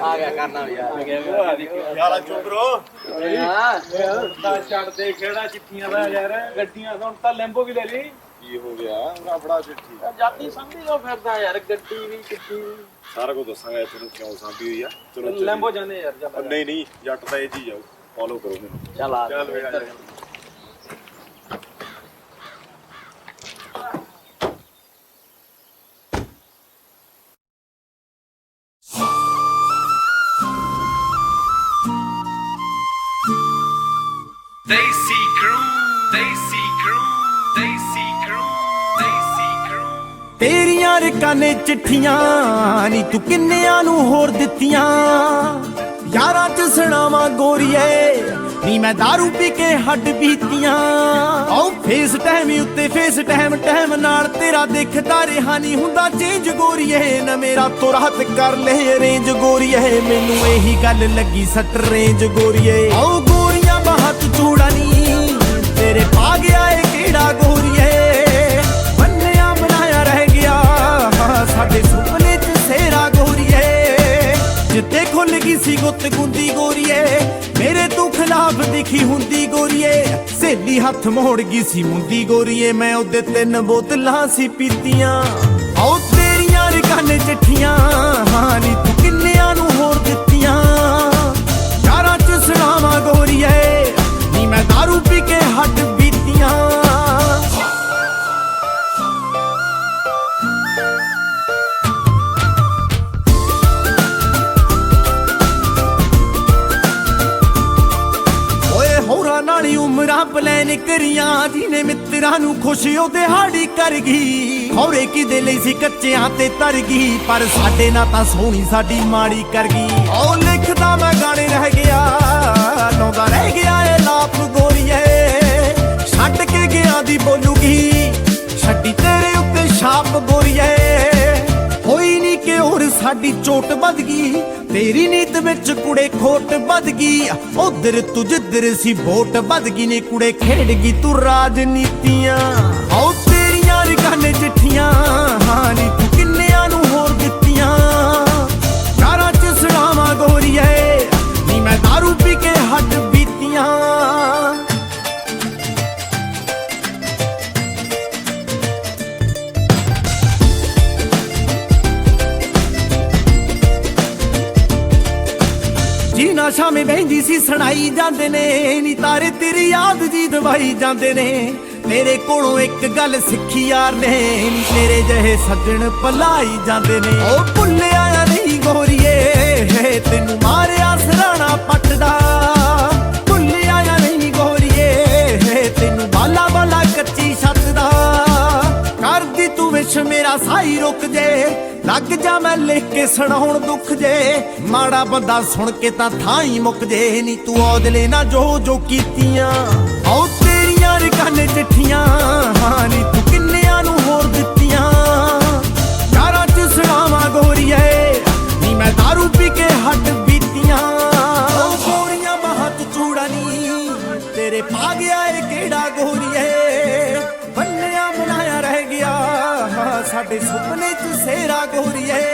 ਆ ਗਿਆ ਕਰਨਾ ਵੀ ਯਾਰ ਯਾਰਾ ਚੋਬਰੋ ਛੱਡ ਦੇ ਕਿਹੜਾ ਚਿੱਠੀਆਂ ਦਾ ਯਾਰ ਗੱਡੀਆਂ ਹੁਣ ਤਾਂ ਲੈਂਬੋ ਵੀ ਲੈ ਲਈ ਕੀ ਹੋ ਗਿਆ ਬੜਾ ਚਿੱਠੀ ਜਾਤੀ ਸਮਝੀ ਜੋ ਫਿਰਦਾ ਯਾਰ ਗੱਡੀ ਵੀ ਕਿੱਡੀ ਵੀ ਸਾਰਾ ਕੁਝ ਦੱਸਾਂਗਾ ਤੈਨੂੰ ਕਿਉਂ ਸਾਂਭੀ ਹੋਈ ਆ ਚਲੋ ਲੈਂਬੋ ਜਾਂਦੇ ਯਾਰ ਚੱਲ ਨਹੀਂ ਨਹੀਂ ਜੱਟ ਤਾਂ ਇਹ ਜੀ ਜਾਓ ਫੋਲੋ ਕਰੋ ਮੈਨੂੰ ਚੱਲ ਆ ਚੱਲ ਵੇ ਇੱਧਰ। Daisy Crew, Daisy Crew, Daisy Crew, Daisy Crew. ਤੇਰੀਆਂ ਰਕਾਨੇ ਚਿੱਠੀਆਂ ਨੀ ਤੂੰ ਕਿੰਨਿਆਂ ਨੂੰ ਹੋਰ ਦਿੱਤੀਆਂ ਯਾਰਾਂ ਚ ਸੁਣਾਵਾਂ ਗੋਰੀਏ ਨੀ ਮੈਂ ਦਾਰੂ ਪੀ ਕੇ ਹੱਡ ਬੀਤੀਆਂ ਆਓ ਫੇਸ ਟਾਈਮ ਉੱਤੇ ਫੇਸ ਟਾਈਮ ਨਾਲ ਤੇਰਾ ਦੇਖਦਾ ਰਿਹਾ ਨਹੀਂ ਹੁੰਦਾ ਚੇਂਜ ਗੋਰੀਏ ਨਾ ਮੇਰਾ ਤੋਂ ਰਾਤ ਕਰ ਲੈ ਅਰੇਂਜ ਗੋਰੀਏ ਮੈਨੂੰ ਇਹੀ ਗੱਲ ਲੱਗੀ ਸੱਟ ਰੇਂਜ ਗੋਰੀਏ ਆਓ ਗੋਰੀਆਂ ਬਾਹਤ ਚੂੜਾ ਨੀ ਤੇਰੇ ਪਾ ਗਿਆ ਏ ਕਿਹੜਾ ਗੋਰੀਏ ਬੰਨਿਆ ਬਣਾਇਆ ਰਹਿ ਗਿਆ ਸਾਡੇ ਸੁਪਨੇ ਚ ਸੇਰਾ ਗੋਰੀਏ ਜਿੱਤੇ ਖੁੱਲ ਗਈ ਸੀ ਗੁੱਤ ਗੁੰਦੀ ਗੋਰੀਏ ਮੇਰੇ ਤੂੰ ਖਿਲਾਫ ਦਿਖੀ ਹੁੰਦੀ ਗੋਰੀਏ ਸਹੇਲੀ ਹੱਥ ਮੋੜ ਗਈ ਸੀ ਮੁੰਦੀ ਗੋਰੀਏ ਮੈਂ ਉਹਦੇ 3 ਬੋਤਲਾਂ ਸੀ ਪੀਤੀਆਂ ਆਓ ਤੇਰੀਆਂ ਰਕਾਨੇ ਚਿੱਠੀਆਂ ਹਾਂ ਨੀ ਤੂੰ ਕਿੰਨਿਆਂ ਨੂੰ ਹੋਰ ਦਿੱਤੀਆਂ ਯਾਰਾਂ ਚ ਸੁਣਾਵਾਂ ਗੋਰੀਏ ਨੀ ਮੈਂ ਦਾਰੂ ਪੀ ਕੇ ਹੱਡ ਬੀਤੀਆਂ ਨਾਲੀ ਉਮਰਾਂ ਪਲੈਨ ਕਰੀਆਂ ਜਿਹਨੇ ਮਿੱਤਰਾਂ ਨੂੰ ਖੁਸ਼ ਉਹ ਦਿਹਾੜੀ ਕਰ ਗਈ ਖੌਰੇ ਕਿਦੇ ਲਈ ਸੀ ਕੱਚਿਆਂ ਤੇ ਤਰ ਗਈ ਪਰ ਸਾਡੇ ਨਾਲ ਤਾਂ ਸੋਹਣੀ ਸਾਡੀ ਮਾੜੀ ਕਰ ਗਈ ਉਹ ਲਿਖਦਾ ਮੈਂ ਗਾਣੇ ਰਹਿ ਗਿਆ ਲਾਉਂਦਾ ਰਹਿ ਗਿਆ ਏ ਲਾਪ ਗੋਰੀਏ ਛੱਡ ਕੇ ਗਿਆ ਦੀ ਬੋਲੂਗੀ ਛੱਡੀ ਤੇਰੇ ਉੱਤੇ ਛਾਪ ਗੋਰੀਏ ਹੋਈ ਨੀ ਕਿ ਹੋਰ ਸਾਡੀ ਚੋਟ ਵੱਧ ਗਈ ਤੇਰੀ ਨੀਤ ਵਿੱਚ ਕੁੜੇ ਖੋਟ ਵੱਧ ਗਈ ਉਧਰ ਤੂੰ ਜਿੱਧਰ ਸੀ ਵੋਟ ਵੱਧ ਗਈ ਨੇ ਕੁੜੇ ਖੇਡ ਗਈ ਤੂੰ ਰਾਜਨੀਤੀਆਂ ਆਓ ਤੇਰੀਆਂ ਰਕਾਨੇ ਚਿੱਠੀਆਂ ਹਾਂ ਨੀ ਤੂੰ ਕਿੰਨਿਆਂ ਨੂੰ ਹੋਰ ਦਿੱਤੀਆਂ ਯਾਰਾਂ ਚ ਸੁਣਾਵਾਂ ਗੋਰੀਏ ਨੀ ਮੈਂ ਦਾਰੂ ਪੀ ਕੇ ਹੱਡ ਬੀਤੀਆਂ ਨਾ ਸ਼ਾਮੇ ਬਹਿੰਦੀ ਸੀ ਸੁਣਾਈ ਜਾਂਦੇ ਨੇ ਨੀ ਤਾਰੇ ਤੇਰੀ ਯਾਦ ਜੀ ਦਵਾਈ ਜਾਂਦੇ ਨੇ ਤੇਰੇ ਕੋਲੋਂ ਇੱਕ ਗੱਲ ਸਿੱਖੀ ਯਾਰ ਨੇ ਨੀ ਤੇਰੇ ਜਿਹੇ ਸੱਜਣ ਭਲਾਈ ਜਾਂਦੇ ਨੇ ਉਹ ਭੁੱਲਿਆ ਨਹੀਂ ਗੋਰੀਏ ਤੈਨੂੰ ਮਾਰਿਆ ਸਰਾਣਾ ਪੱਟਦਾ ਭੁੱਲਿਆ ਨਹੀਂ ਗੋਰੀਏ ਤੈਨੂੰ ਬਾਲਾ ਬਾਲਾ ਕੱਚੀ ਛੱਤ ਦਾ ਕਰਦੀ ਤੂੰ ਵਿਸ਼ ਮੇਰਾ ਸਾਈ ਰੁਕ ਜੇ ਲੱਗ ਜਾ ਮੈਂ ਲਿਖ ਕੇ ਸੁਣਾਉਣ ਦੁੱਖ ਜੇ ਮਾੜਾ ਬੰਦਾ ਸੁਣ ਕੇ ਤਾਂ ਥਾਂ ਹੀ ਮੁੱਕ ਜੇ ਨੀ ਤੂੰ ਔਦਲੇ ਨਾ ਜੋ ਕੀਤੀਆਂ ਆਓ ਤੇਰੀਆਂ ਰਕਾਨੇ ਚਿੱਠੀਆਂ ਹਾਂ ਨੀ ਤੂੰ ਕਿੰਨਿਆਂ ਨੂੰ ਹੋਰ ਦਿੱਤੀਆਂ ਯਾਰਾਂ ਚ ਸੁਣਾਵਾਂ ਗੋਰੀਏ ਨੀ ਮੈਂ ਦਾਰੂ ਪੀ ਕੇ ਹੱਡ ਬੀਤੀਆਂ ਉਹ ਗੋਰੀਆਂ ਬਾਹਤ ਚੂੜਾ ਨੀ ਤੇਰੇ ਪਾ ਗਿਆ ਏ ਕਿਹੜਾ ਗੋਰੀਏ ਬੰਨਿਆ ਬਣਾਇਆ ਰਹਿ ਗਿਆ ਸਾਡੇ ਸੁਪਨੇ ਚ ਸੇਰਾ ਗੋਰੀਏ